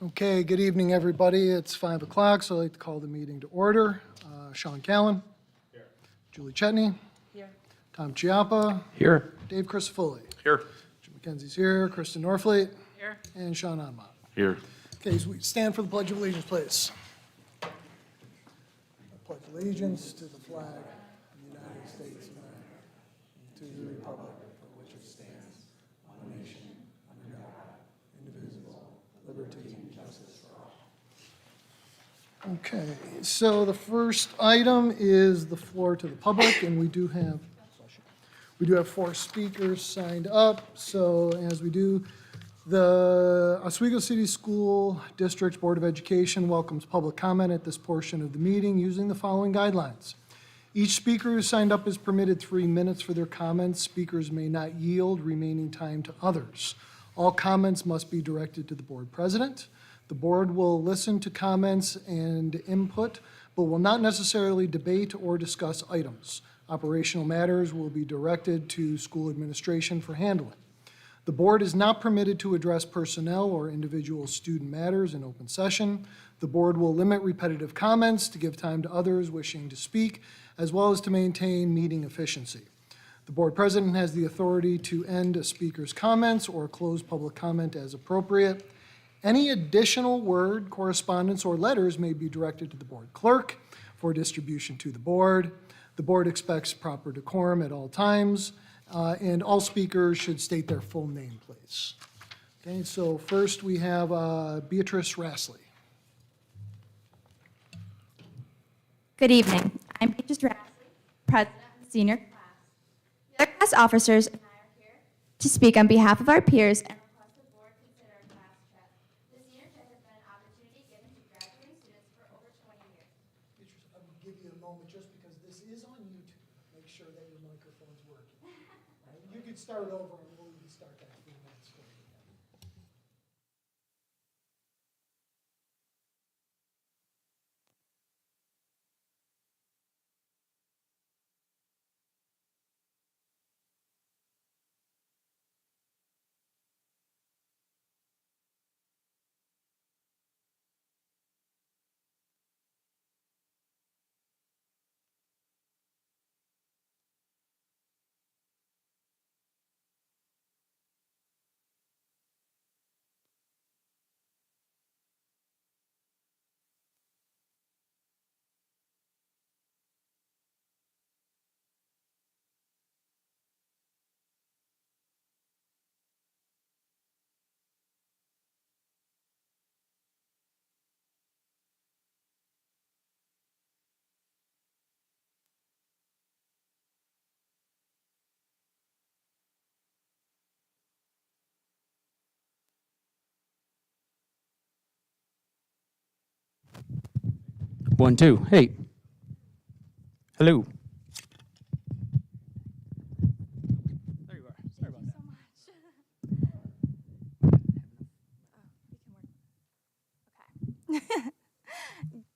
Okay, good evening, everybody. It's 5 o'clock, so I'd like to call the meeting to order. Sean Callan. Here. Julie Chetney. Here. Tom Chiappa. Here. Dave Christofoli. Here. Jim McKenzie's here. Kristen Norfleet. Here. And Sean Onmont. Here. Okay, so we stand for the Pledge of Allegiance, please. I pledge allegiance to the flag of the United States of America and to the republic for which it stands, one nation, under God, indivisible, liberty and justice for all. Okay, so the first item is the floor to the public, and we do have 4 speakers signed up. So as we do, the Oswego City School District Board of Education welcomes public comment at this portion of the meeting using the following guidelines. Each speaker who signed up is permitted 3 minutes for their comments. Speakers may not yield remaining time to others. All comments must be directed to the board president. The board will listen to comments and input, but will not necessarily debate or discuss items. Operational matters will be directed to school administration for handling. The board is not permitted to address personnel or individual student matters in open session. The board will limit repetitive comments to give time to others wishing to speak, as well as to maintain meeting efficiency. The board president has the authority to end a speaker's comments or close public comment as appropriate. Any additional word, correspondence, or letters may be directed to the board clerk for distribution to the board. The board expects proper decorum at all times. And all speakers should state their full name, please. Okay, so first we have Beatrice Rassley. Good evening. I'm Beatrice Rassley, president of the senior class. The other class officers and I are here to speak on behalf of our peers and request the board consider our class trip. The senior trip has been an opportunity given to graduating students for over 20 years. Beatrice, I will give you a moment just because this is on YouTube. Make sure that your microphone's working. Right? You could start over and we'll even start that 3 minutes for you. One, two. Hey. Hello. There you are. Sorry about that.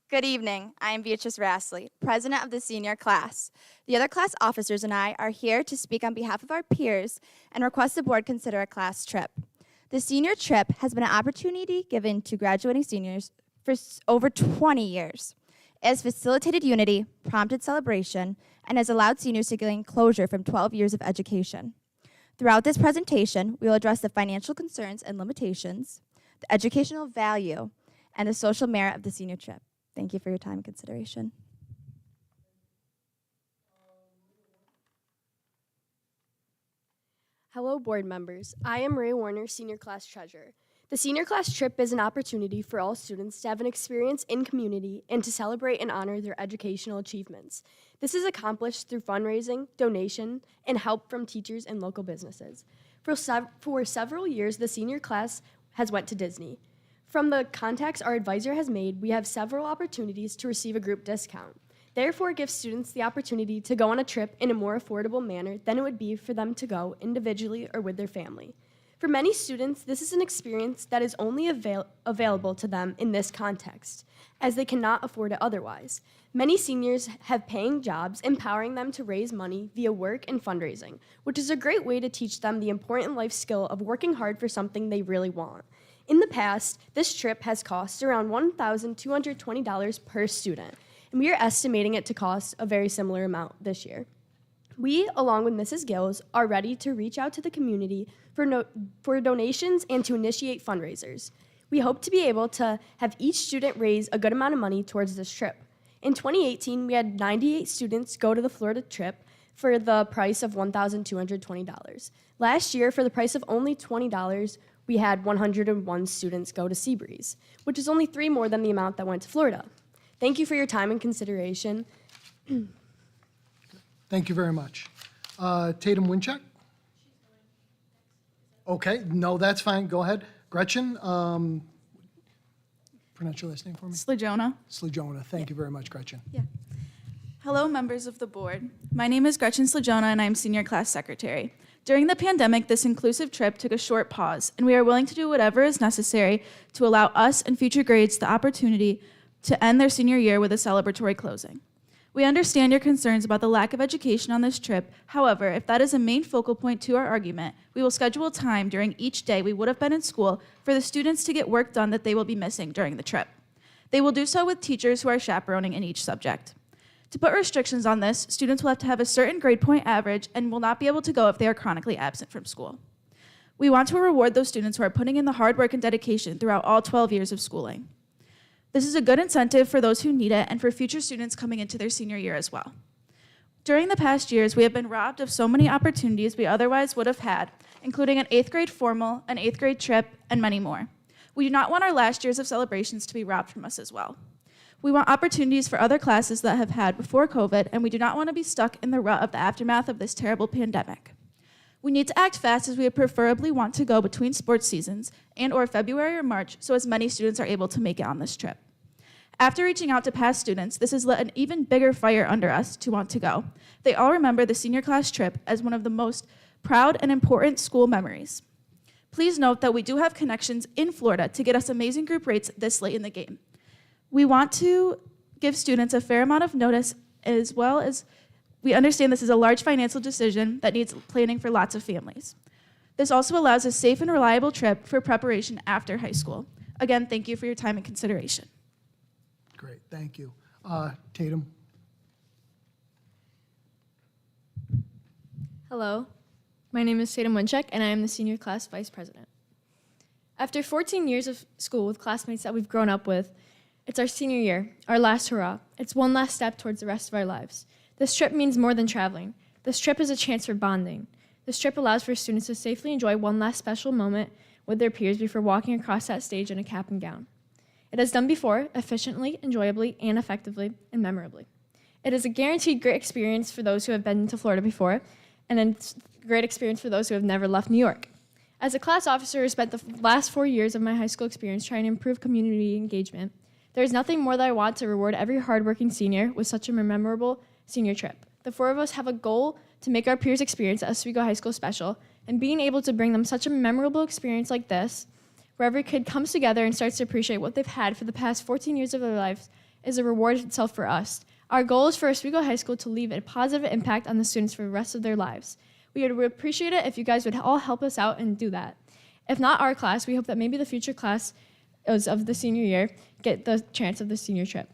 Good evening. I am Beatrice Rassley, president of the senior class. The other class officers and I are here to speak on behalf of our peers and request the board consider a class trip. The senior trip has been an opportunity given to graduating seniors for over 20 years. It has facilitated unity, prompted celebration, and has allowed seniors to gain closure from 12 years of education. Throughout this presentation, we will address the financial concerns and limitations, the educational value, and the social merit of the senior trip. Thank you for your time and consideration. Hello, board members. I am Ray Warner, senior class treasurer. The senior class trip is an opportunity for all students to have an experience in community and to celebrate and honor their educational achievements. This is accomplished through fundraising, donation, and help from teachers and local businesses. For several years, the senior class has went to Disney. From the contacts our advisor has made, we have several opportunities to receive a group discount. Therefore, it gives students the opportunity to go on a trip in a more affordable manner than it would be for them to go individually or with their family. For many students, this is an experience that is only available to them in this context, as they cannot afford it otherwise. Many seniors have paying jobs, empowering them to raise money via work and fundraising, which is a great way to teach them the important life skill of working hard for something they really want. In the past, this trip has cost around $1,220 per student, and we are estimating it to cost a very similar amount this year. We, along with Mrs. Gills, are ready to reach out to the community for donations and to initiate fundraisers. We hope to be able to have each student raise a good amount of money towards this trip. In 2018, we had 98 students go to the Florida trip for the price of $1,220. Last year, for the price of only $20, we had 101 students go to Seabreeze, which is only 3 more than the amount that went to Florida. Thank you for your time and consideration. Thank you very much. Tatum Wincheck? Okay, no, that's fine. Go ahead. Gretchen, pronounce your last name for me. Slajona. Slajona. Thank you very much, Gretchen. Yeah. Hello, members of the board. My name is Gretchen Slajona, and I'm senior class secretary. During the pandemic, this inclusive trip took a short pause, and we are willing to do whatever is necessary to allow us and future grades the opportunity to end their senior year with a celebratory closing. We understand your concerns about the lack of education on this trip. However, if that is a main focal point to our argument, we will schedule time during each day we would have been in school for the students to get work done that they will be missing during the trip. They will do so with teachers who are chaperoning in each subject. To put restrictions on this, students will have to have a certain grade point average and will not be able to go if they are chronically absent from school. We want to reward those students who are putting in the hard work and dedication throughout all 12 years of schooling. This is a good incentive for those who need it and for future students coming into their senior year as well. During the past years, we have been robbed of so many opportunities we otherwise would have had, including an 8th grade formal, an 8th grade trip, and many more. We do not want our last years of celebrations to be robbed from us as well. We want opportunities for other classes that have had before COVID, and we do not want to be stuck in the rut of the aftermath of this terrible pandemic. We need to act fast as we would preferably want to go between sports seasons and or February or March so as many students are able to make it on this trip. After reaching out to past students, this has lit an even bigger fire under us to want to go. They all remember the senior class trip as one of the most proud and important school memories. Please note that we do have connections in Florida to get us amazing group rates this late in the game. We want to give students a fair amount of notice as well as we understand this is a large financial decision that needs planning for lots of families. This also allows a safe and reliable trip for preparation after high school. Again, thank you for your time and consideration. Great, thank you. Tatum? Hello, my name is Tatum Wincheck, and I am the senior class vice president. After 14 years of school with classmates that we've grown up with, it's our senior year, our last hurrah. It's one last step towards the rest of our lives. This trip means more than traveling. This trip is a chance for bonding. This trip allows for students to safely enjoy one last special moment with their peers before walking across that stage in a cap and gown. It has done before, efficiently, enjoyably, and effectively, and memorably. It is a guaranteed great experience for those who have been to Florida before, and a great experience for those who have never left New York. As a class officer who spent the last 4 years of my high school experience trying to improve community engagement, there is nothing more that I want to reward every hardworking senior with such a memorable senior trip. The 4 of us have a goal to make our peers' experience at Oswego High School special, and being able to bring them such a memorable experience like this, where every kid comes together and starts to appreciate what they've had for the past 14 years of their lives, is a reward itself for us. Our goal is for Oswego High School to leave a positive impact on the students for the rest of their lives. We would appreciate it if you guys would all help us out and do that. If not our class, we hope that maybe the future class of the senior year get the chance of the senior trip.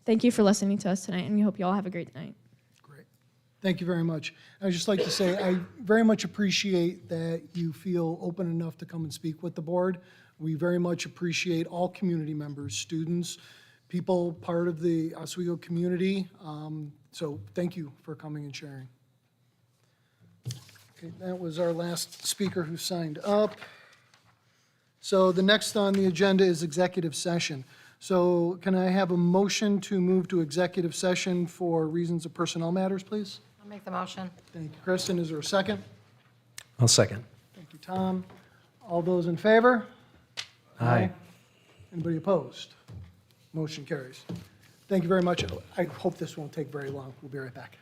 Thank you for listening to us tonight, and we hope you all have a great night. Great. Thank you very much. I'd just like to say I very much appreciate that you feel open enough to come and speak with the board. We very much appreciate all community members, students, people part of the Oswego community. So thank you for coming and sharing. Okay, that was our last speaker who signed up. So the next on the agenda is executive session. So can I have a motion to move to executive session for reasons of personnel matters, please? I'll make the motion. Thank you, Kristen. Is there a second? I'll second. Thank you, Tom. All those in favor? Aye. Anybody opposed? Motion carries. Thank you very much. I hope this won't take very long. We'll be right back.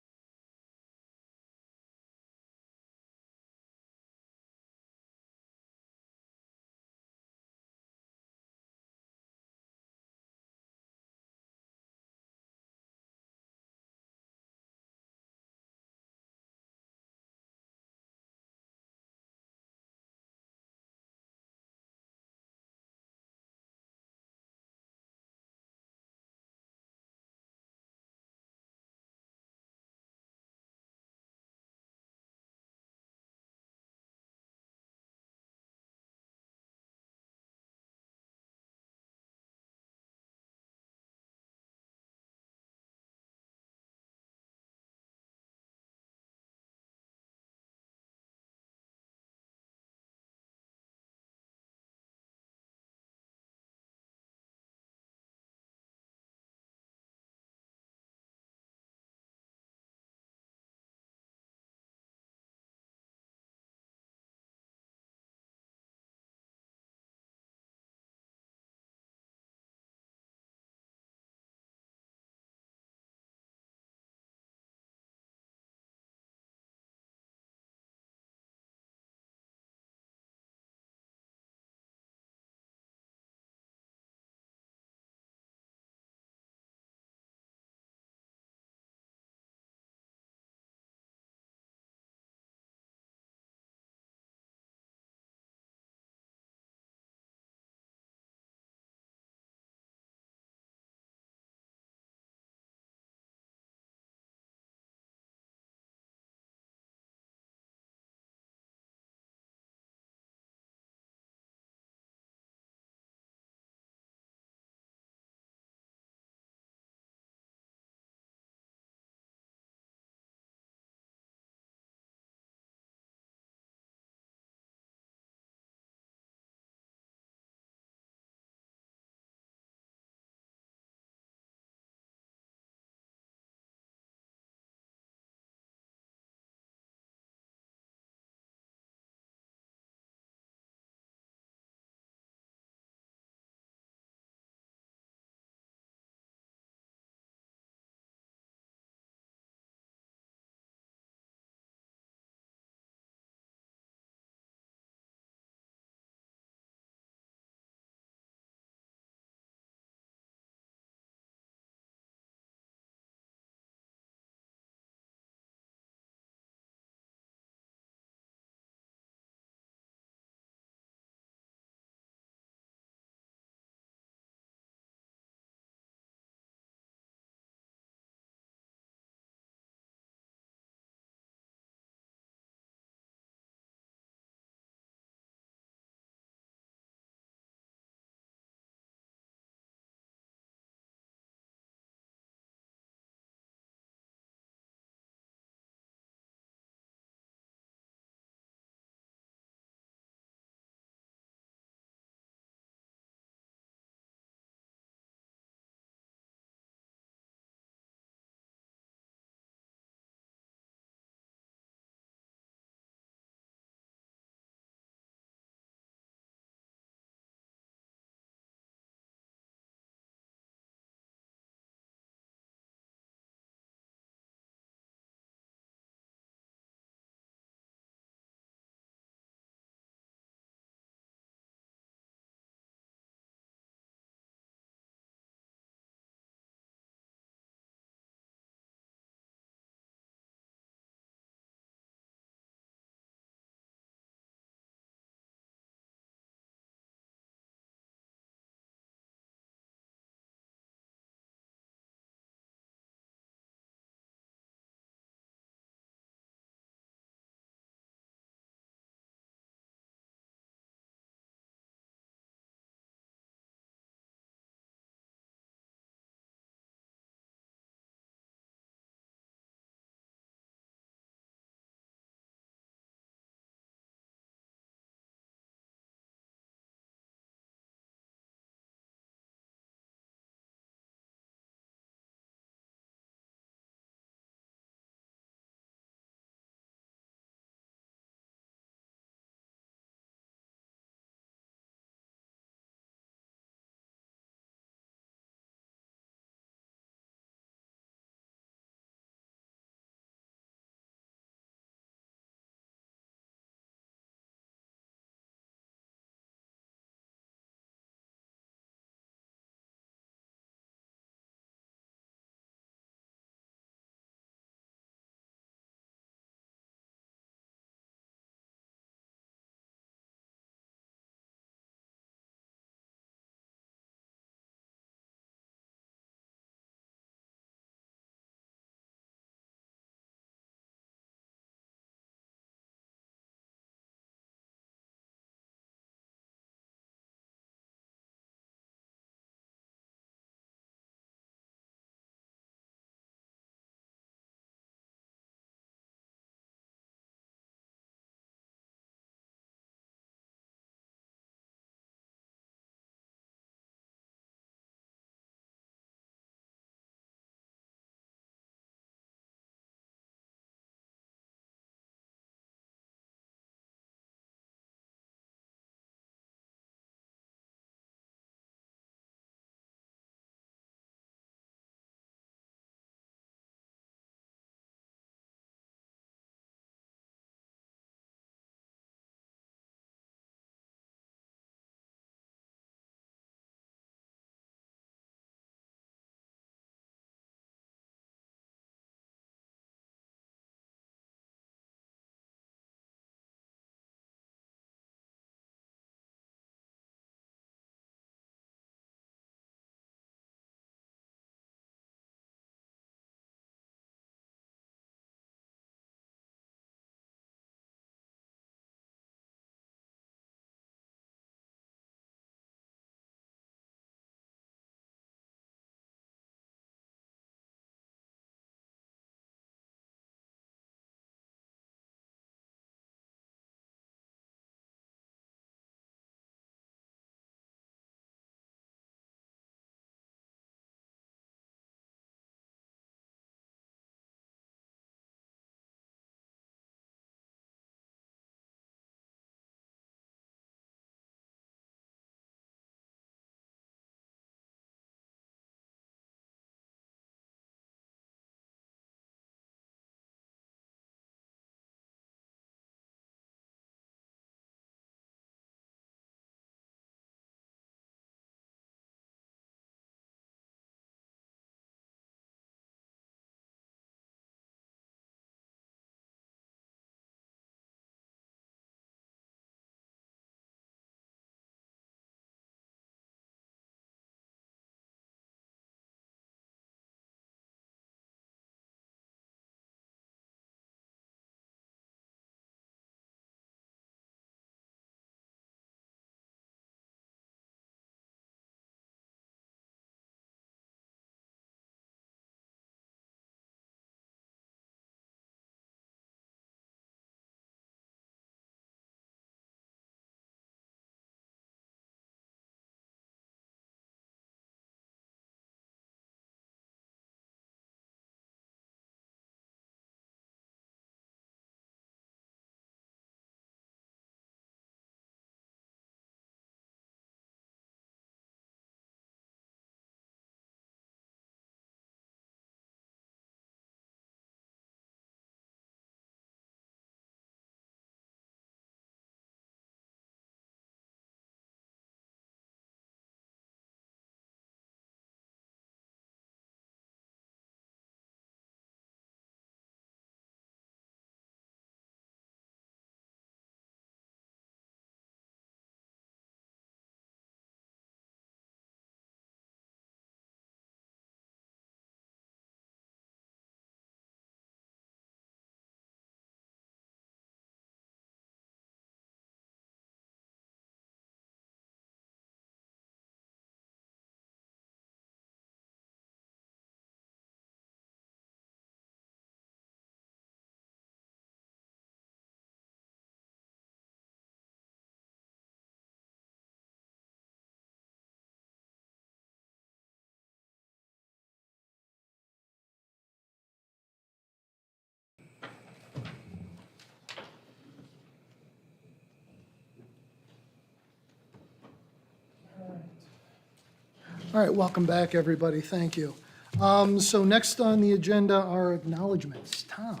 All right, welcome back, everybody. Thank you. So next on the agenda are acknowledgements. Tom?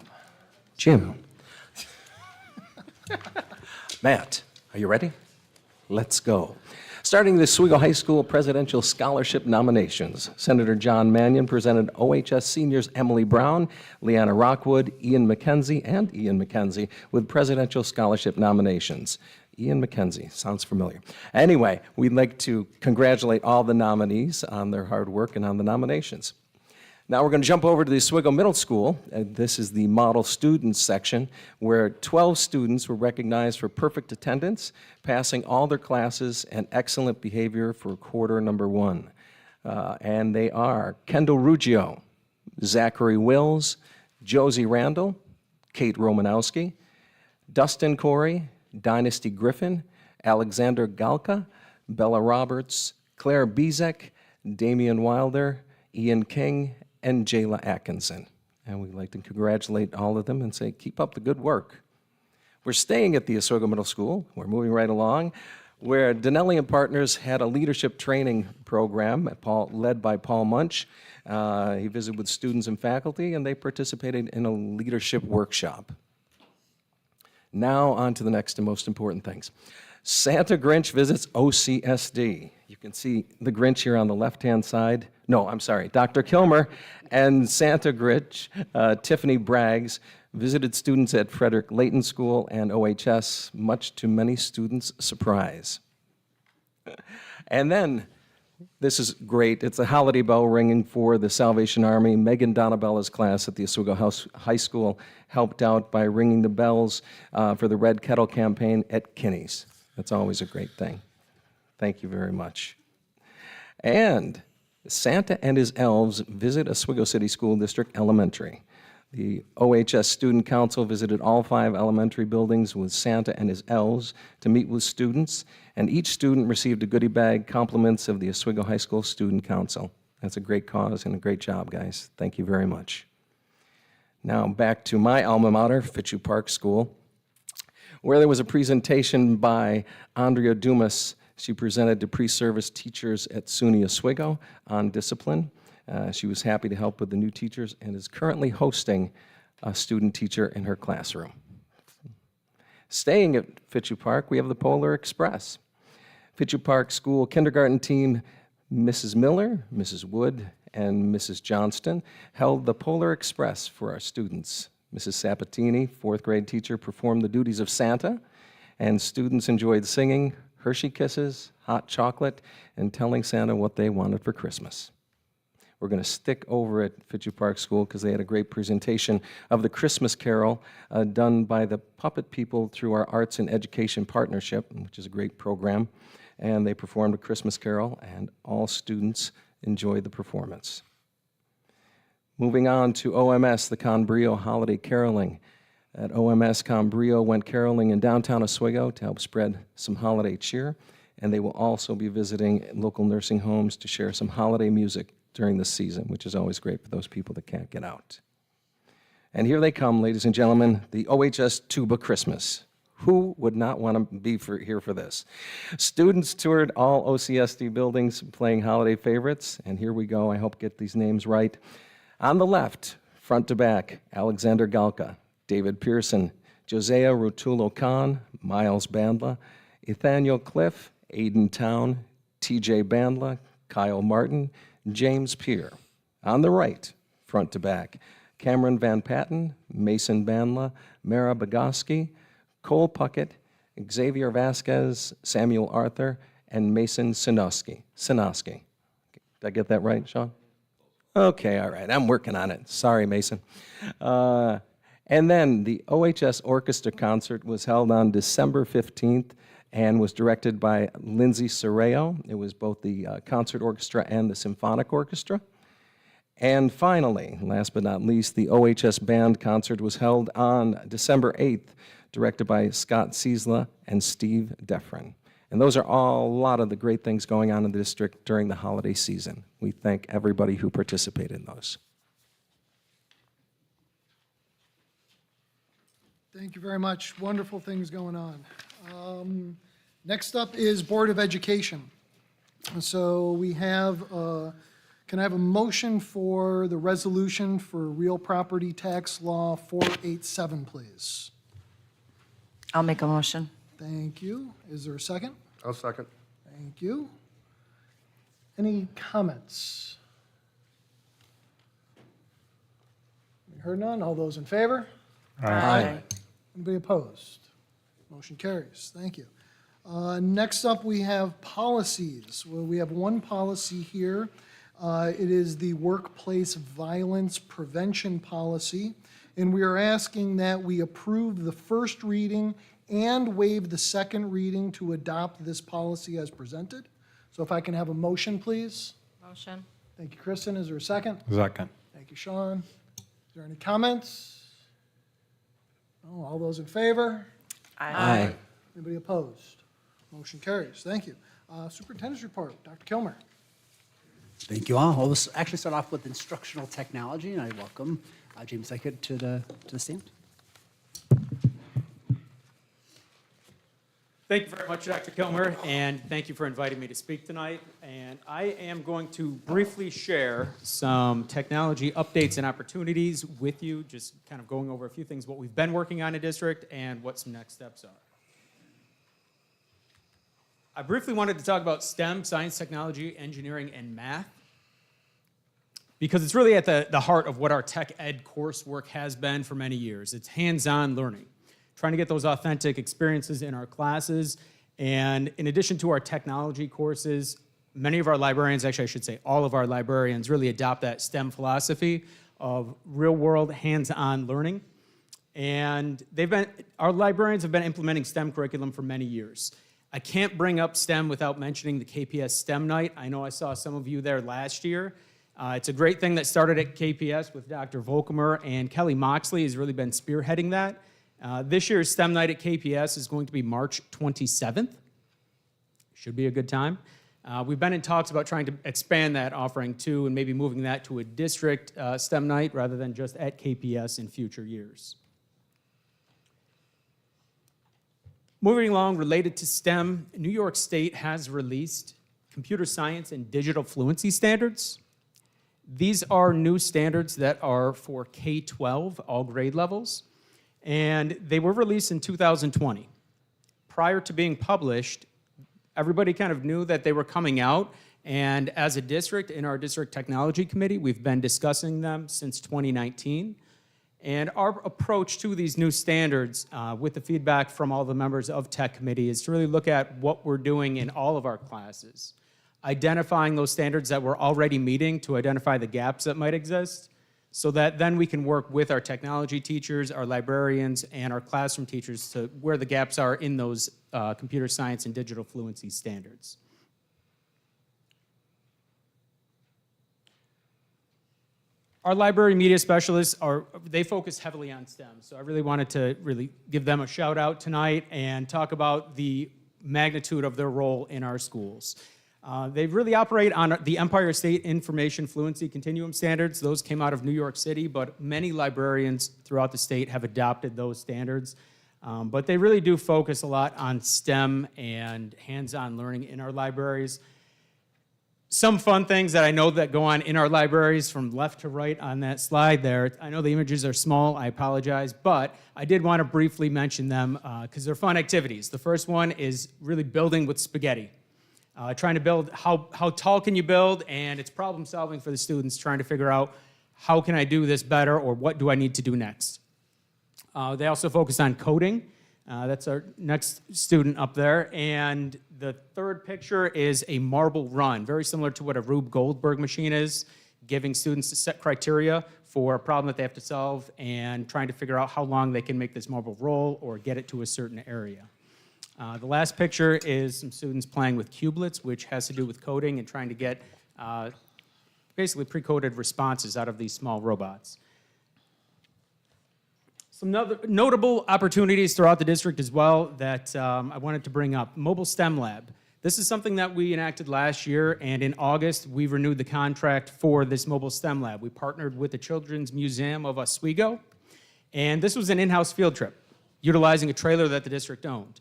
Jim. Matt, are you ready? Let's go. Starting the Oswego High School Presidential Scholarship nominations, Senator John Mannion presented OHS seniors Emily Brown, Leanna Rockwood, Ian McKenzie with presidential scholarship nominations. Ian McKenzie, sounds familiar. Anyway, we'd like to congratulate all the nominees on their hard work and on the nominations. Now we're going to jump over to the Oswego Middle School. This is the model students section where 12 students were recognized for perfect attendance, passing all their classes, and excellent behavior for quarter number 1. And they are Kendall Ruggio, Zachary Wills, Josie Randall, Kate Romanowski, Dustin Corey, Dynasty Griffin, Alexander Galka, Bella Roberts, Claire Bezek, Damian Wilder, Ian King, and Jayla Atkinson. And we'd like to congratulate all of them and say, keep up the good work. We're staying at the Oswego Middle School. We're moving right along, where Donnelly and Partners had a leadership training program led by Paul Munch. He visited with students and faculty, and they participated in a leadership workshop. Now on to the next and most important things. Santa Grinch visits OCSD. You can see the Grinch here on the left-hand side. No, I'm sorry, Dr. Kilmer and Santa Grinch, Tiffany Braggs, visited students at Frederick Layton School and OHS, much to many students' surprise. And then, this is great, it's a holiday bell ringing for the Salvation Army. Megan Donabella's class at the Oswego High School helped out by ringing the bells for the Red Kettle campaign at Kinney's. That's always a great thing. Thank you very much. And Santa and his elves visit Oswego City School District Elementary. The OHS Student Council visited all 5 elementary buildings with Santa and his elves to meet with students, and each student received a goodie bag, compliments of the Oswego High School Student Council. That's a great cause and a great job, guys. Thank you very much. Now back to my alma mater, Fitzhugh Park School, where there was a presentation by Andrea Dumas. She presented to pre-service teachers at SUNY Oswego on discipline. She was happy to help with the new teachers and is currently hosting a student teacher in her classroom. Staying at Fitzhugh Park, we have the Polar Express. Fitzhugh Park School kindergarten team, Mrs. Miller, Mrs. Wood, and Mrs. Johnston held the Polar Express for our students. Mrs. Sabatini, 4th grade teacher, performed the duties of Santa, and students enjoyed singing Hershey Kisses, hot chocolate, and telling Santa what they wanted for Christmas. We're going to stick over at Fitzhugh Park School because they had a great presentation of the Christmas Carol done by the Puppet People through our Arts and Education Partnership, which is a great program. And they performed a Christmas Carol, and all students enjoyed the performance. Moving on to OMS, the Conbrio Holiday Caroling. At OMS, Conbrio went caroling in downtown Oswego to help spread some holiday cheer, and they will also be visiting local nursing homes to share some holiday music during this season, which is always great for those people that can't get out. And here they come, ladies and gentlemen, the OHS Tuba Christmas. Who would not want to be here for this? Students toured all OCSD buildings playing holiday favorites, and here we go. I hope I get these names right. On the left, front to back, Alexander Galka, David Pearson, Josiah Rutulo Khan, Miles Bandla, Ethaniel Cliff, Aiden Town, TJ Bandla, Kyle Martin, James Peer. On the right, front to back, Cameron Van Patten, Mason Bandla, Mara Bogoski, Cole Puckett, Xavier Vasquez, Samuel Arthur, and Mason Sinoski. Did I get that right, Sean? Okay, all right, I'm working on it. Sorry, Mason. And then the OHS Orchestra concert was held on December 15th and was directed by Lindsay Soreo. It was both the concert orchestra and the symphonic orchestra. And finally, last but not least, the OHS band concert was held on December 8th, directed by Scott Ciesla and Steve Deffren. And those are all a lot of the great things going on in the district during the holiday season. We thank everybody who participated in those. Thank you very much. Wonderful things going on. Next up is Board of Education. So we have, can I have a motion for the resolution for real property tax law 487, please? I'll make a motion. Thank you. Is there a second? I'll second. Thank you. Any comments? We heard none. All those in favor? Aye. Anybody opposed? Motion carries. Thank you. Next up, we have policies. Well, we have one policy here. It is the workplace violence prevention policy, and we are asking that we approve the first reading and waive the second reading to adopt this policy as presented. So if I can have a motion, please. Motion. Thank you, Kristen. Is there a second? Second. Thank you, Sean. Is there any comments? No, all those in favor? Aye. Anybody opposed? Motion carries. Thank you. Superintendent's report, Dr. Kilmer. Thank you all. I'll actually start off with instructional technology, and I welcome James Eckert to the stand. Thank you very much, Dr. Kilmer, and thank you for inviting me to speak tonight. And I am going to briefly share some technology updates and opportunities with you, just kind of going over a few things, what we've been working on in district and what some next steps are. I briefly wanted to talk about STEM, science, technology, engineering, and math, because it's really at the heart of what our tech ed coursework has been for many years. It's hands-on learning, trying to get those authentic experiences in our classes. And in addition to our technology courses, many of our librarians, actually I should say all of our librarians, really adopt that STEM philosophy of real-world hands-on learning. And our librarians have been implementing STEM curriculum for many years. I can't bring up STEM without mentioning the KPS STEM Night. I know I saw some of you there last year. It's a great thing that started at KPS with Dr. Volkemer, and Kelly Moxley has really been spearheading that. This year's STEM Night at KPS is going to be March 27th. Should be a good time. We've been in talks about trying to expand that offering too, and maybe moving that to a district STEM Night rather than just at KPS in future years. Moving along, related to STEM, New York State has released computer science and digital fluency standards. These are new standards that are for K-12, all grade levels, and they were released in 2020. Prior to being published, everybody kind of knew that they were coming out, and as a district, in our district technology committee, we've been discussing them since 2019. And our approach to these new standards, with the feedback from all the members of Tech Committee, is to really look at what we're doing in all of our classes, identifying those standards that we're already meeting to identify the gaps that might exist, so that then we can work with our technology teachers, our librarians, and our classroom teachers to where the gaps are in those computer science and digital fluency standards. Our library media specialists, they focus heavily on STEM, so I really wanted to really give them a shout out tonight and talk about the magnitude of their role in our schools. They really operate on the Empire State Information Fluency Continuum Standards. Those came out of New York City, but many librarians throughout the state have adopted those standards. But they really do focus a lot on STEM and hands-on learning in our libraries. Some fun things that I know that go on in our libraries from left to right on that slide there. I know the images are small, I apologize, but I did want to briefly mention them because they're fun activities. The first one is really building with spaghetti. Trying to build, how tall can you build, and it's problem solving for the students, trying to figure out how can I do this better or what do I need to do next. They also focus on coding. That's our next student up there. And the third picture is a marble run, very similar to what a Rube Goldberg machine is, giving students a set criteria for a problem that they have to solve and trying to figure out how long they can make this marble roll or get it to a certain area. The last picture is some students playing with cubelets, which has to do with coding and trying to get basically pre-coded responses out of these small robots. Some notable opportunities throughout the district as well that I wanted to bring up. Mobile STEM Lab. This is something that we enacted last year, and in August, we renewed the contract for this Mobile STEM Lab. We partnered with the Children's Museum of Oswego, and this was an in-house field trip, utilizing a trailer that the district owned.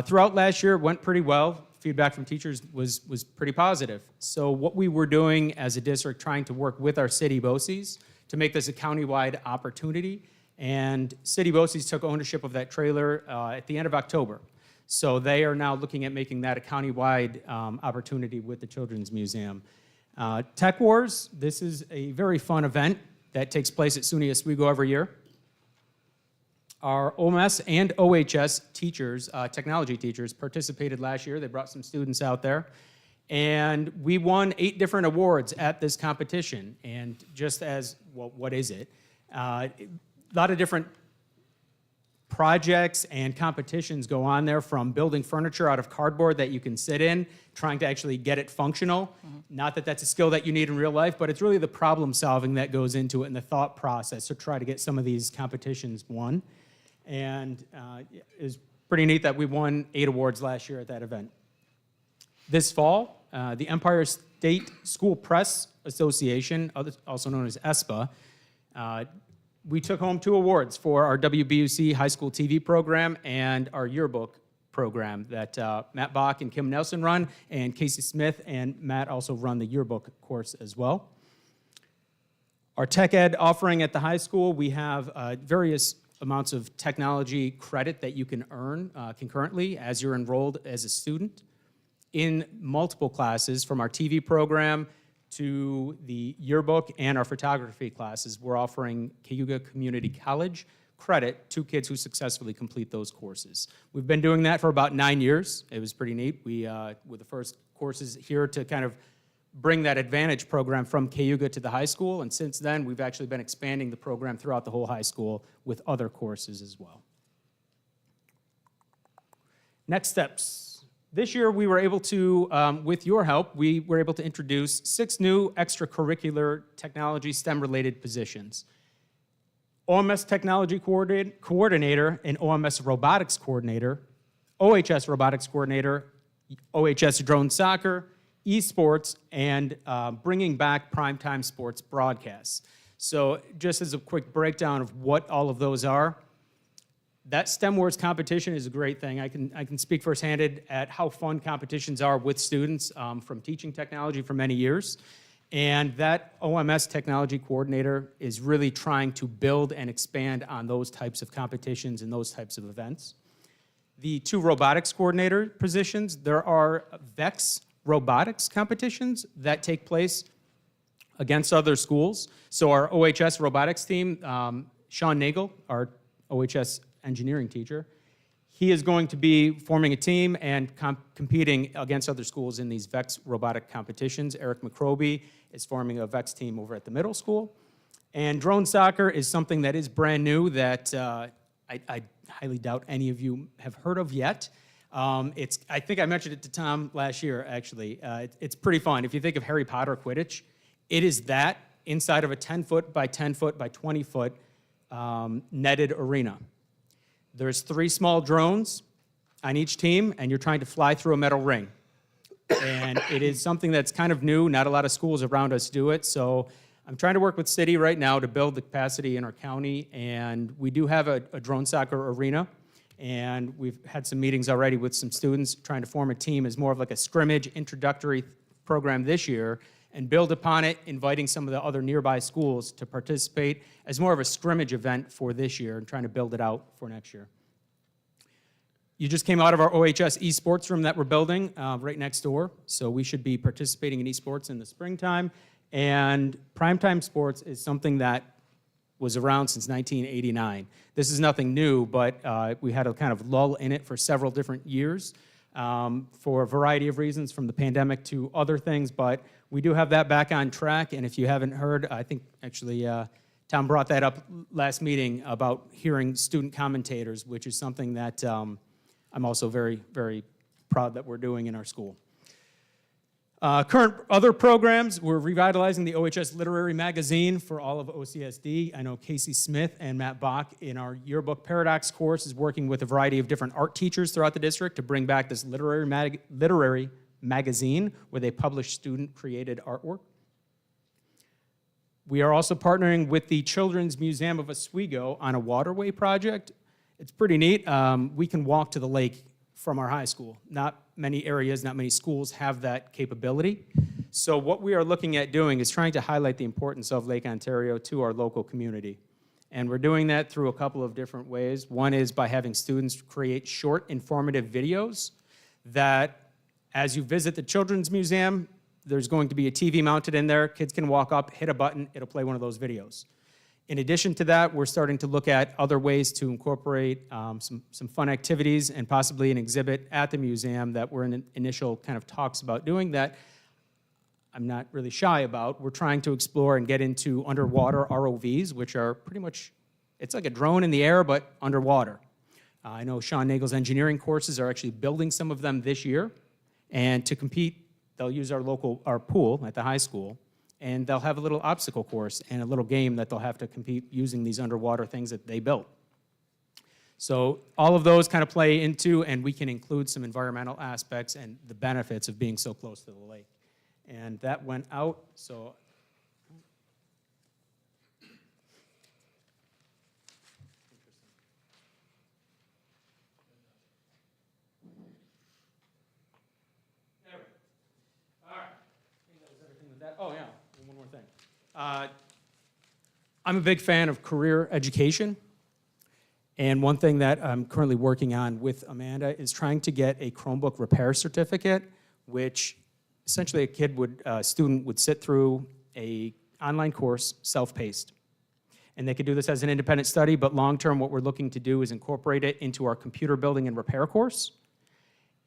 Throughout last year, it went pretty well. feedback from teachers was pretty positive. So what we were doing as a district, trying to work with our city BOCES to make this a countywide opportunity, and City BOCES took ownership of that trailer at the end of October. So they are now looking at making that a countywide opportunity with the Children's Museum. Tech Wars, this is a very fun event that takes place at SUNY Oswego every year. Our OMS and OHS teachers, technology teachers, participated last year. They brought some students out there. And we won 8 different awards at this competition. And just as, well, what is it? A lot of different projects and competitions go on there, from building furniture out of cardboard that you can sit in, trying to actually get it functional. Not that that's a skill that you need in real life, but it's really the problem solving that goes into it and the thought process to try to get some of these competitions won. And it was pretty neat that we won 8 awards last year at that event. This fall, the Empire State School Press Association, also known as ESPA, we took home 2 awards for our WBUC high school TV program and our yearbook program that Matt Bach and Kim Nelson run, and Casey Smith and Matt also run the yearbook course as well. Our tech ed offering at the high school, we have various amounts of technology credit that you can earn concurrently as you're enrolled as a student in multiple classes, from our TV program to the yearbook and our photography classes. We're offering Cayuga Community College credit to kids who successfully complete those courses. We've been doing that for about 9 years. It was pretty neat. We were the first courses here to kind of bring that Advantage program from Cayuga to the high school, and since then, we've actually been expanding the program throughout the whole high school with other courses as well. Next steps. This year, we were able to, with your help, we were able to introduce 6 new extracurricular technology STEM-related positions. OMS Technology Coordinator and OMS Robotics Coordinator, OHS Robotics Coordinator, OHS Drone Soccer, esports, and bringing back primetime sports broadcasts. So just as a quick breakdown of what all of those are, that STEM Wars competition is a great thing. I can speak firsthand at how fun competitions are with students from teaching technology for many years. And that OMS Technology Coordinator is really trying to build and expand on those types of competitions and those types of events. The 2 robotics coordinator positions, there are VEX robotics competitions that take place against other schools. So our OHS robotics team, Sean Nagel, our OHS engineering teacher, he is going to be forming a team and competing against other schools in these VEX robotic competitions. Eric McCroby is forming a VEX team over at the middle school. And drone soccer is something that is brand new that I highly doubt any of you have heard of yet. I think I mentioned it to Tom last year, actually. It's pretty fun. If you think of Harry Potter Quidditch, it is that inside of a 10-foot by 10-foot by 20-foot netted arena. There's 3 small drones on each team, and you're trying to fly through a metal ring. And it is something that's kind of new. Not a lot of schools around us do it. So I'm trying to work with City right now to build the capacity in our county. And we do have a drone soccer arena. And we've had some meetings already with some students trying to form a team as more of like a scrimmage introductory program this year, and build upon it, inviting some of the other nearby schools to participate as more of a scrimmage event for this year and trying to build it out for next year. You just came out of our OHS esports room that we're building right next door, so we should be participating in esports in the springtime. And primetime sports is something that was around since 1989. This is nothing new, but we had a kind of lull in it for several different years for a variety of reasons, from the pandemic to other things, but we do have that back on track. And if you haven't heard, I think actually Tom brought that up last meeting about hearing student commentators, which is something that I'm also very, very proud that we're doing in our school. Current other programs, we're revitalizing the OHS Literary Magazine for all of OCSD. I know Casey Smith and Matt Bach in our Yearbook Paradox course is working with a variety of different art teachers throughout the district to bring back this literary magazine where they publish student-created artwork. We are also partnering with the Children's Museum of Oswego on a waterway project. It's pretty neat. We can walk to the lake from our high school. Not many areas, not many schools have that capability. So what we are looking at doing is trying to highlight the importance of Lake Ontario to our local community. And we're doing that through a couple of different ways. One is by having students create short, informative videos that, as you visit the Children's Museum, there's going to be a TV mounted in there. Kids can walk up, hit a button, it'll play one of those videos. In addition to that, we're starting to look at other ways to incorporate some fun activities and possibly an exhibit at the museum that we're in initial kind of talks about doing that I'm not really shy about. We're trying to explore and get into underwater ROVs, which are pretty much, it's like a drone in the air, but underwater. I know Sean Nagel's engineering courses are actually building some of them this year. And to compete, they'll use our pool at the high school, and they'll have a little obstacle course and a little game that they'll have to compete using these underwater things that they built. So all of those kind of play into, and we can include some environmental aspects and the benefits of being so close to the lake. And that went out, so. There we go. All right. I think that was everything with that. Oh, yeah, one more thing. I'm a big fan of career education. And one thing that I'm currently working on with Amanda is trying to get a Chromebook repair certificate, which essentially a student would sit through a online course, self-paced. And they could do this as an independent study, but long-term what we're looking to do is incorporate it into our computer building and repair course.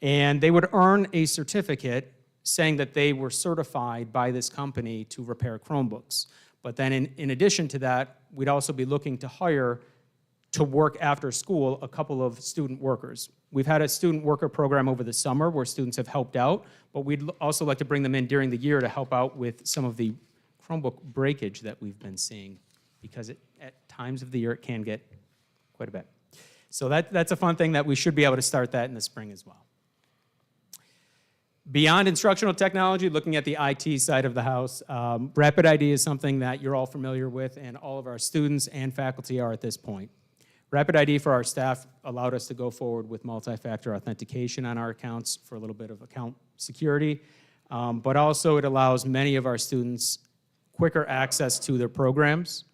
And they would earn a certificate saying that they were certified by this company to repair Chromebooks. But then in addition to that, we'd also be looking to hire to work after school a couple of student workers. We've had a student worker program over the summer where students have helped out, but we'd also like to bring them in during the year to help out with some of the Chromebook breakage that we've been seeing, because at times of the year it can get quite a bit. So that's a fun thing that we should be able to start that in the spring as well. Beyond instructional technology, looking at the IT side of the house, Rapid ID is something that you're all familiar with, and all of our students and faculty are at this point. Rapid ID for our staff allowed us to go forward with multi-factor authentication on our accounts for a little bit of account security, but also it allows many of our students quicker access to their programs.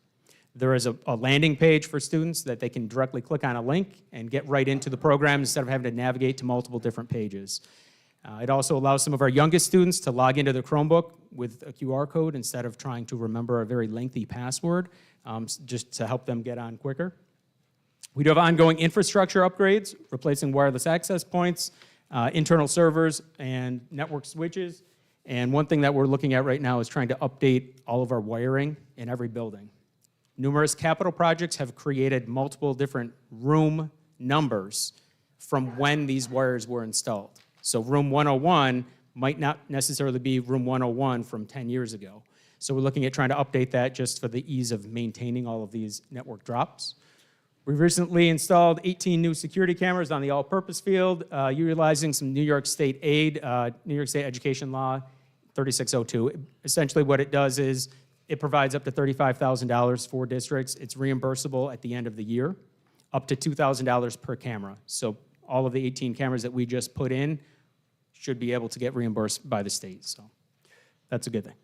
There is a landing page for students that they can directly click on a link and get right into the program instead of having to navigate to multiple different pages. It also allows some of our youngest students to log into their Chromebook with a QR code instead of trying to remember a very lengthy password, just to help them get on quicker. We do have ongoing infrastructure upgrades, replacing wireless access points, internal servers, and network switches. And one thing that we're looking at right now is trying to update all of our wiring in every building. Numerous capital projects have created multiple different room numbers from when these wires were installed. So room 101 might not necessarily be room 101 from 10 years ago. So we're looking at trying to update that just for the ease of maintaining all of these network drops. We recently installed 18 new security cameras on the all-purpose field, utilizing some New York State aid, New York State Education Law 3602. Essentially what it does is it provides up to $35,000 for districts. It's reimbursable at the end of the year, up to $2,000 per camera. So all of the 18 cameras that we just put in should be able to get reimbursed by the state. So that's a good thing.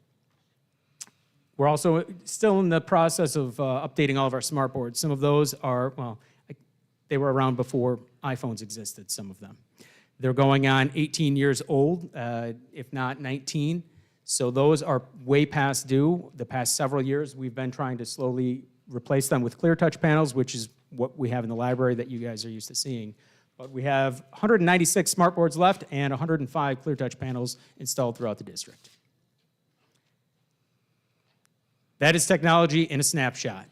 We're also still in the process of updating all of our smart boards. Some of those are, well, they were around before iPhones existed, some of them. They're going on 18 years old, if not 19. So those are way past due. The past several years, we've been trying to slowly replace them with clear touch panels, which is what we have in the library that you guys are used to seeing. But we have 196 smart boards left and 105 clear touch panels installed throughout the district. That is technology in a snapshot.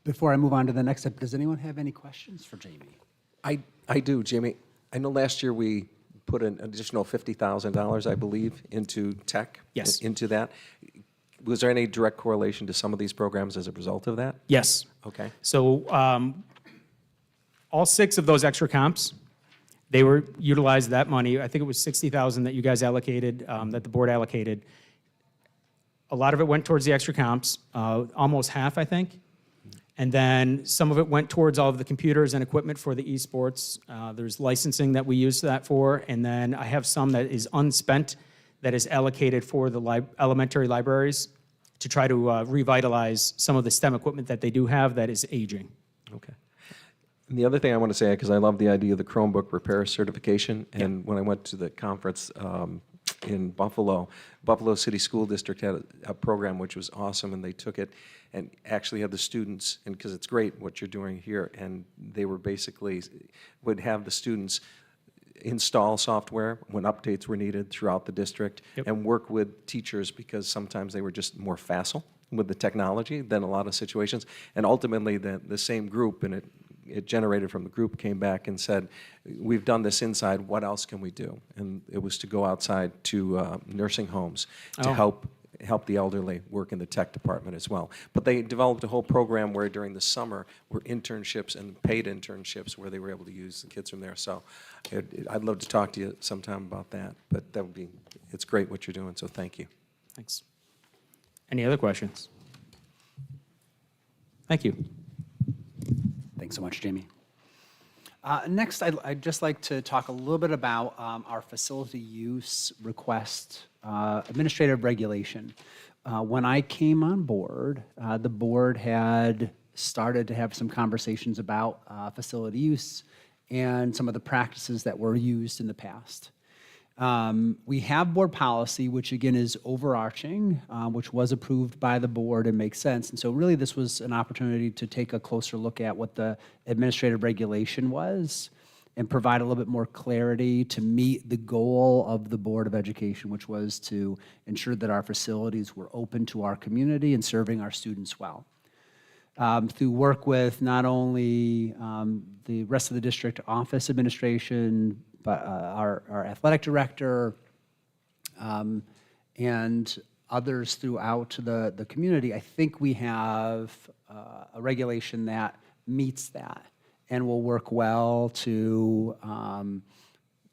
Before I move on to the next step, does anyone have any questions for Jamie? I do, Jamie. I know last year we put an additional $50,000, I believe, into tech. Yes. Into that. Was there any direct correlation to some of these programs as a result of that? Yes. Okay. So all 6 of those extra comps, they were utilized that money. I think it was $60,000 that you guys allocated, that the board allocated. A lot of it went towards the extra comps, almost half, I think, And then some of it went towards all of the computers and equipment for the esports. There's licensing that we use that for. And then I have some that is unspent that is allocated for the elementary libraries to try to revitalize some of the STEM equipment that they do have that is aging. Okay. And the other thing I want to say, because I love the idea of the Chromebook repair certification, and when I went to the conference in Buffalo, Buffalo City School District had a program which was awesome, and they took it and actually had the students, and because it's great what you're doing here, and they were basically, would have the students install software when updates were needed throughout the district, and work with teachers, because sometimes they were just more facile with the technology than a lot of situations. And ultimately, the same group, and it generated from the group, came back and said, we've done this inside, what else can we do? And it was to go outside to nursing homes to help the elderly work in the tech department as well. But they developed a whole program where during the summer were internships and paid internships where they were able to use the kids from there. So I'd love to talk to you sometime about that, but that would be, it's great what you're doing, so thank you. Thanks. Any other questions? Thank you. Thanks so much, Jamie. Next, I'd just like to talk a little bit about our facility use request administrative regulation. When I came on board, the board had started to have some conversations about facility use and some of the practices that were used in the past. We have board policy, which again is overarching, which was approved by the board and makes sense. And so really this was an opportunity to take a closer look at what the administrative regulation was and provide a little bit more clarity to meet the goal of the Board of Education, which was to ensure that our facilities were open to our community and serving our students well. Through work with not only the rest of the district office administration, but our athletic director, and others throughout the community, I think we have a regulation that meets that and will work well to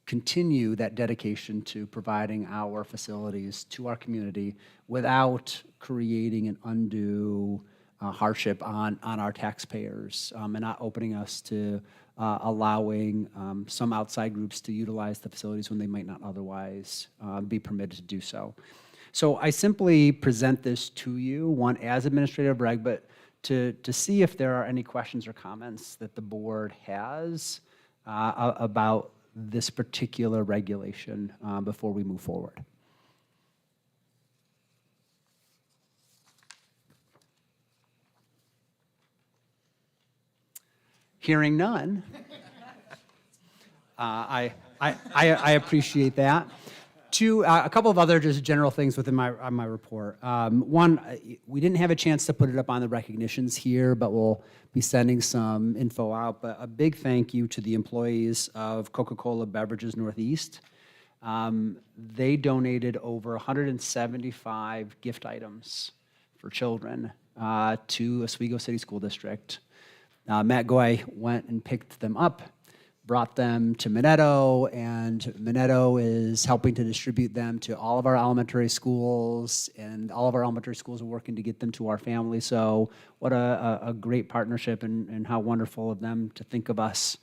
continue that dedication to providing our facilities to our community without creating an undue hardship on our taxpayers, and not opening us to allowing some outside groups to utilize the facilities when they might not otherwise be permitted to do so. So I simply present this to you, one, as administrative reg, but to see if there are any questions or comments that the board has about this particular regulation before we move forward. Hearing none, I appreciate that. Two, a couple of other just general things within my report. One, we didn't have a chance to put it up on the recognitions here, but we'll be sending some info out. But a big thank you to the employees of Coca-Cola Beverages Northeast. They donated over 175 gift items for children to Oswego City School District. Matt Goy went and picked them up, brought them to Minetto, and Minetto is helping to distribute them to all of our elementary schools, and all of our elementary schools are working to get them to our families. So what a great partnership, and how wonderful of them to think of us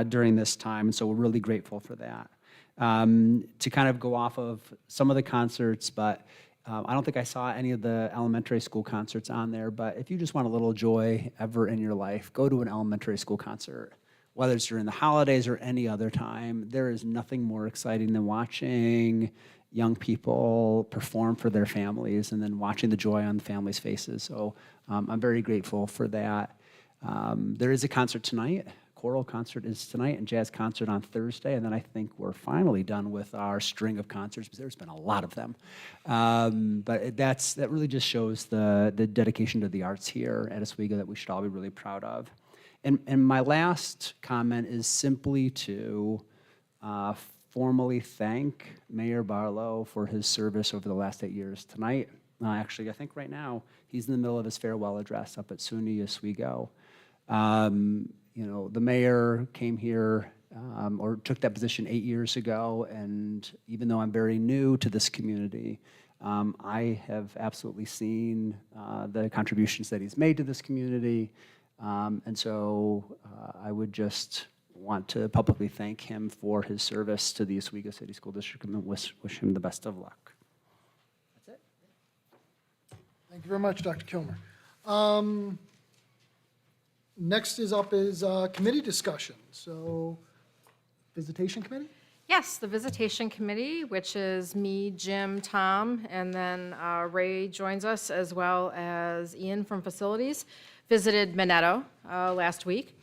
during this time. And so we're really grateful for that. To kind of go off of some of the concerts, but I don't think I saw any of the elementary school concerts on there, but if you just want a little joy ever in your life, go to an elementary school concert. Whether it's during the holidays or any other time, there is nothing more exciting than watching young people perform for their families and then watching the joy on the families' faces. So I'm very grateful for that. There is a concert tonight. Choral concert is tonight and jazz concert on Thursday, and then I think we're finally done with our string of concerts because there's been a lot of them. But that really just shows the dedication to the arts here at Oswego that we should all be really proud of. And my last comment is simply to formally thank Mayor Barlow for his service over the last 8 years. Tonight, actually, I think right now, he's in the middle of his farewell address up at SUNY Oswego. You know, the mayor came here or took that position 8 years ago, and even though I'm very new to this community, I have absolutely seen the contributions that he's made to this community, and so I would just want to publicly thank him for his service to the Oswego City School District and wish him the best of luck. That's it. Thank you very much, Dr. Kilmer. Next is up is committee discussion. So, Visitation Committee? Yes, the Visitation Committee, which is me, Jim, Tom, and then Ray joins us, as well as Ian from Facilities, visited Minetto last week.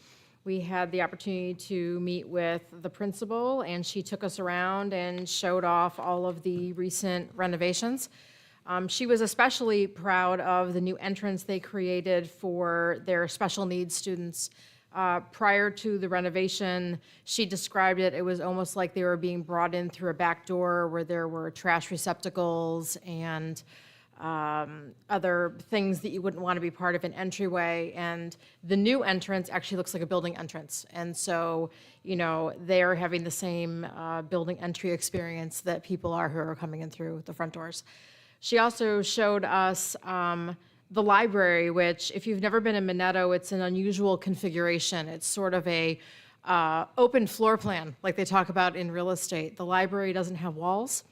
We had the opportunity to meet with the principal, and she took us around and showed off all of the recent renovations. She was especially proud of the new entrance they created for their special needs students. Prior to the renovation, she described it was almost like they were being brought in through a back door where there were trash receptacles and other things that you wouldn't want to be part of an entryway. And the new entrance actually looks like a building entrance. And so, you know, they're having the same building entry experience that people are who are coming in through the front doors. She also showed us the library, which, if you've never been in Minetto, it's an unusual configuration. It's sort of a open floor plan, like they talk about in real estate. The library doesn't have walls,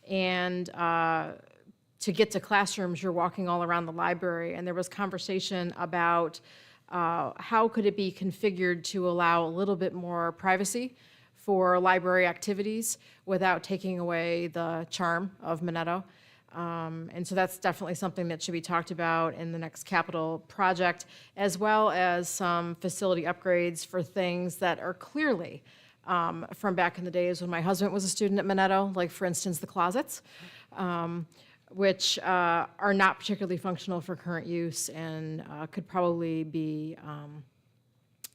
and to get to classrooms, you're walking all around the library. And there was conversation about how could it be configured to allow a little bit more privacy for library activities without taking away the charm of Minetto. And so that's definitely something that should be talked about in the next capital project, as well as some facility upgrades for things that are clearly from back in the days when my husband was a student at Minetto, like, for instance, the closets, which are not particularly functional for current use and could probably be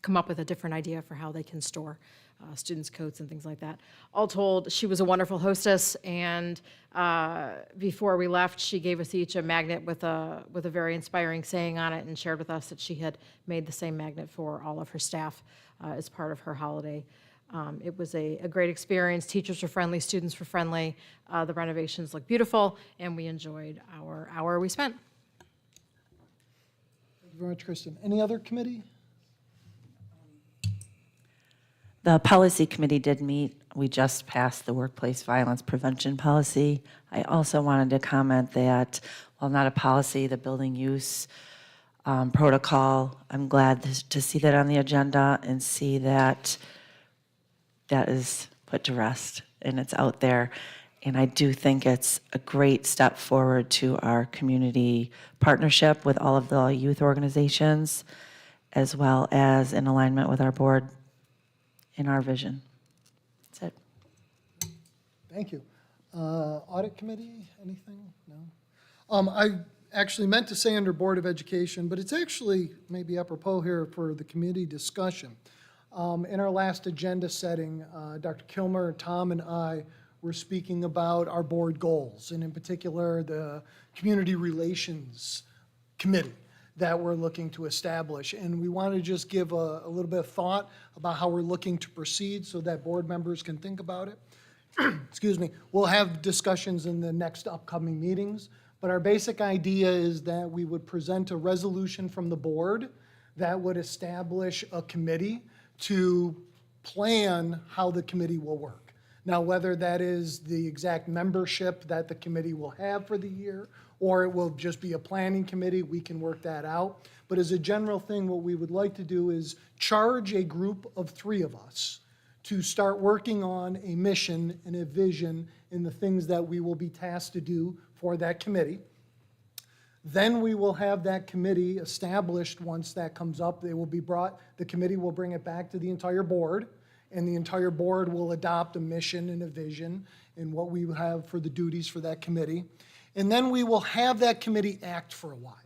come up with a different idea for how they can store students' coats and things like that. All told, she was a wonderful hostess, and before we left, she gave us each a magnet with a very inspiring saying on it, and shared with us that she had made the same magnet for all of her staff as part of her holiday. It was a great experience. Teachers were friendly, students were friendly. The renovations looked beautiful, and we enjoyed our hour we spent. Thank you very much, Kristen. Any other committee? The policy committee did meet. We just passed the workplace violence prevention policy. I also wanted to comment that, while not a policy, the building use protocol, I'm glad to see that on the agenda and see that that is put to rest and it's out there. And I do think it's a great step forward to our community partnership with all of the youth organizations, as well as in alignment with our board in our vision. That's it. Thank you. Audit Committee, anything? No? I actually meant to say under Board of Education, but it's actually maybe apropos here for the committee discussion. In our last agenda setting, Dr. Kilmer, Tom, and I were speaking about our board goals, and in particular, the Community Relations Committee that we're looking to establish. And we want to just give a little bit of thought about how we're looking to proceed so that board members can think about it. Excuse me. We'll have discussions in the next upcoming meetings, but our basic idea is that we would present a resolution from the board that would establish a committee to plan how the committee will work. Now, whether that is the exact membership that the committee will have for the year, or it will just be a planning committee, we can work that out. But as a general thing, what we would like to do is charge a group of 3 of us to start working on a mission and a vision in the things that we will be tasked to do for that committee. Then we will have that committee established. Once that comes up, they will be brought, the committee will bring it back to the entire board, and the entire board will adopt a mission and a vision and what we have for the duties for that committee. And then we will have that committee act for a while.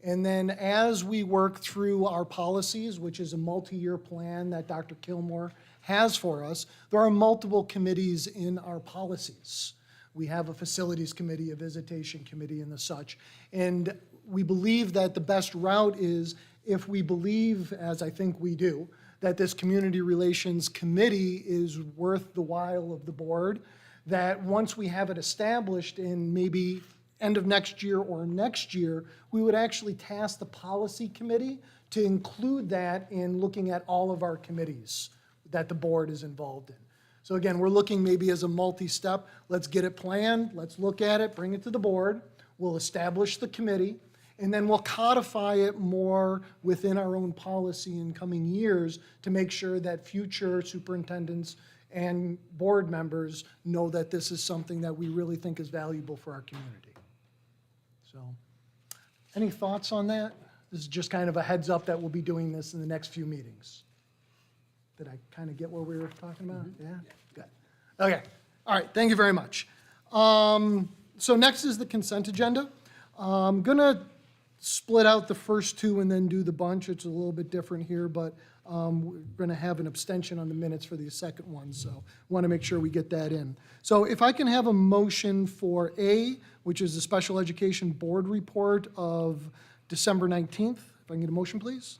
And then as we work through our policies, which is a multi-year plan that Dr. Kilmer has for us, there are multiple committees in our policies. We have a facilities committee, a visitation committee, and the such. And we believe that the best route is, if we believe, as I think we do, that this community relations committee is worth the while of the board, that once we have it established in maybe end of next year or next year, we would actually task the policy committee to include that in looking at all of our committees that the board is involved in. So again, we're looking maybe as a multi-step. Let's get it planned, let's look at it, bring it to the board, we'll establish the committee, and then we'll codify it more within our own policy in coming years to make sure that future superintendents and board members know that this is something that we really think is valuable for our community. So, any thoughts on that? This is just kind of a heads up that we'll be doing this in the next few meetings. Did I kind of get what we were talking about? Yeah? Good. Okay. All right. Thank you very much. So next is the consent agenda. I'm going to split out the first two and then do the bunch. It's a little bit different here, but we're going to have an abstention on the minutes for the second one, so want to make sure we get that in. So if I can have a motion for A, which is the Special Education Board Report of December 19th. If I can get a motion, please.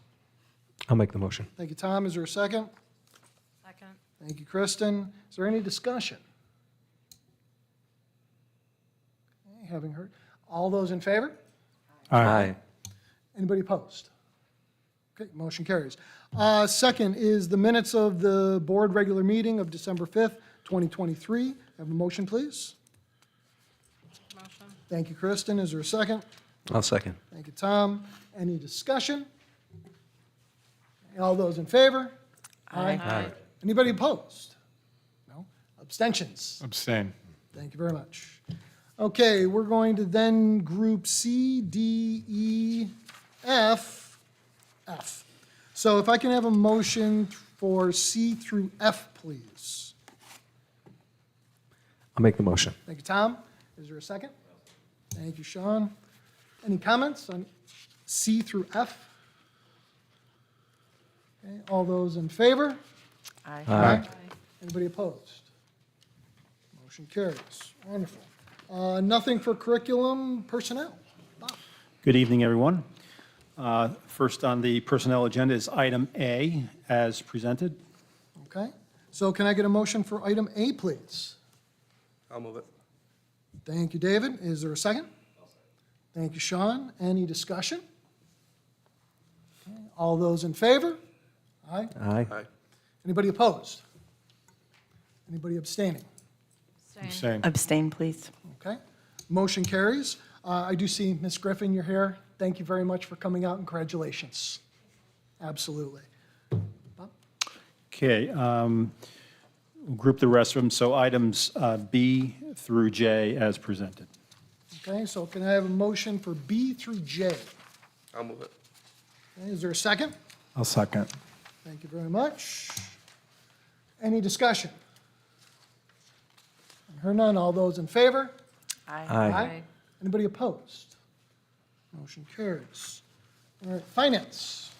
I'll make the motion. Thank you, Tom. Is there a second? Second. Thank you, Kristen. Is there any discussion? Okay, having heard. All those in favor? Aye. Anybody opposed? Okay, motion carries. Second is the minutes of the board regular meeting of December 5th, 2023. Have a motion, please. Motion. Thank you, Kristen. Is there a second? I'll second. Thank you, Tom. Any discussion? All those in favor? Aye. Anybody opposed? No? Abstentions? Abstain. Thank you very much. Okay, we're going to then group C, D, E, F, F. So if I can have a motion for C through F, please. I'll make the motion. Thank you, Tom. Is there a second? Thank you, Sean. Any comments on C through F? Okay, all those in favor? Aye. Anybody opposed? Motion carries. Wonderful. Nothing for curriculum personnel. Bob. Good evening, everyone. First on the personnel agenda is item A, as presented. Okay, so can I get a motion for item A, please? I'll move it. Thank you, David. Is there a second? Thank you, Sean. Any discussion? Okay, all those in favor? Aye. Aye. Aye. Anybody opposed? Anybody abstaining? Abstain. Abstain, please. Okay, motion carries. I do see Ms. Griffin, you're here. Thank you very much for coming out, and congratulations. Absolutely. Bob? Okay, we'll group the rest of them. So items B through J as presented. Okay, so can I have a motion for B through J? I'll move it. Okay, is there a second? I'll second. Thank you very much. Any discussion? Heard none. All those in favor? Aye. Anybody opposed? Motion carries. All right, finance.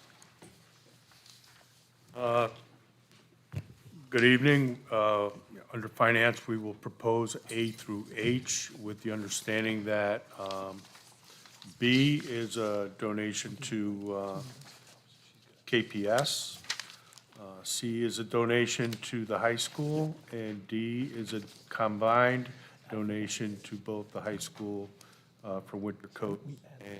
Good evening. Under finance, we will propose A through H with the understanding that B is a donation to KPS, C is a donation to the high school, and D is a combined donation to both the high school for winter coat and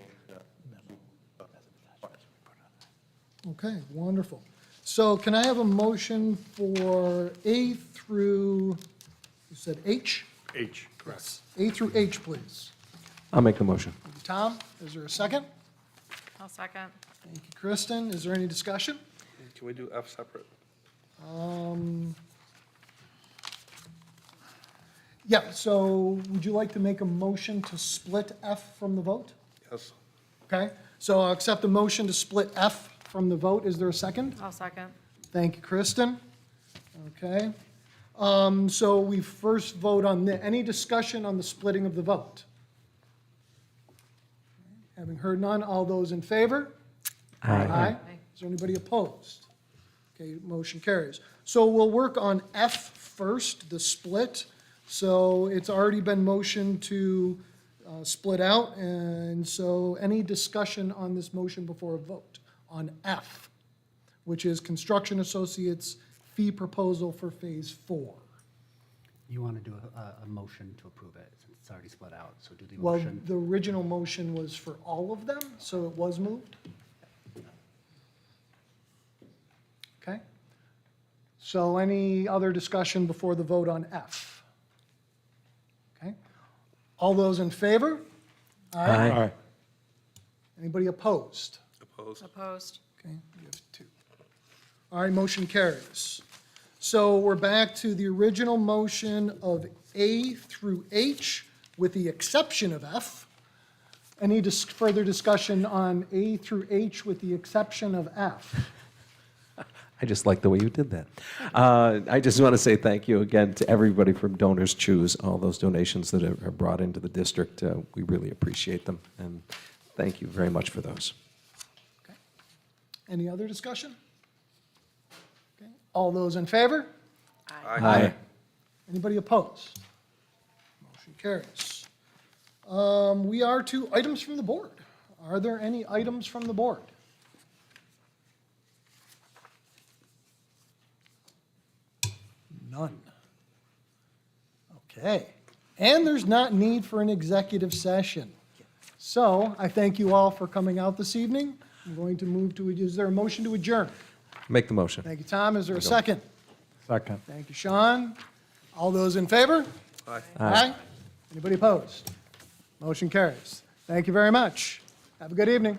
Okay, wonderful. So can I have a motion for A through, you said H? H, correct. A through H, please. I'll make the motion. Thank you, Tom. Is there a second? I'll second. Thank you, Kristen. Is there any discussion? Can we do F separate? Yeah, so would you like to make a motion to split F from the vote? Yes. Okay, so I'll accept a motion to split F from the vote. Is there a second? I'll second. Thank you, Kristen. Okay. So we first vote on any discussion on the splitting of the vote? Having heard none, all those in favor? Aye. Is there anybody opposed? Okay, motion carries. So we'll work on F first, the split. So it's already been motioned to split out, and so any discussion on this motion before a vote on F, which is Construction Associates fee proposal for Phase 4? You want to do a motion to approve it, since it's already split out, so do the Well, motion. the original motion was for all of them, so it was moved? Okay. So any other discussion before the vote on F? Okay. All those in favor? Aye. Anybody opposed? Opposed? Opposed. Okay, we have 2. All right, motion carries. So we're back to the original motion of A through H with the exception of F. Any further discussion on A through H with the exception of F? I just like the way you did that. I just want to say thank you again to everybody from Donors Choose, all those donations that are brought into the district. We really appreciate them, and thank you very much for those. Okay. Any other discussion? Okay. All those in favor? Aye. Anybody opposed? Motion carries. We are to items from the board. Are there any items from the board? None. Okay. And there's not need for an executive session. So I thank you all for coming out this evening. I'm going to move to, is there a motion to adjourn? Make the motion. Thank you, Tom. Is there a second? Second. Thank you, Sean. All those in favor? Aye. Aye. Anybody opposed? Motion carries. Thank you very much. Have a good evening.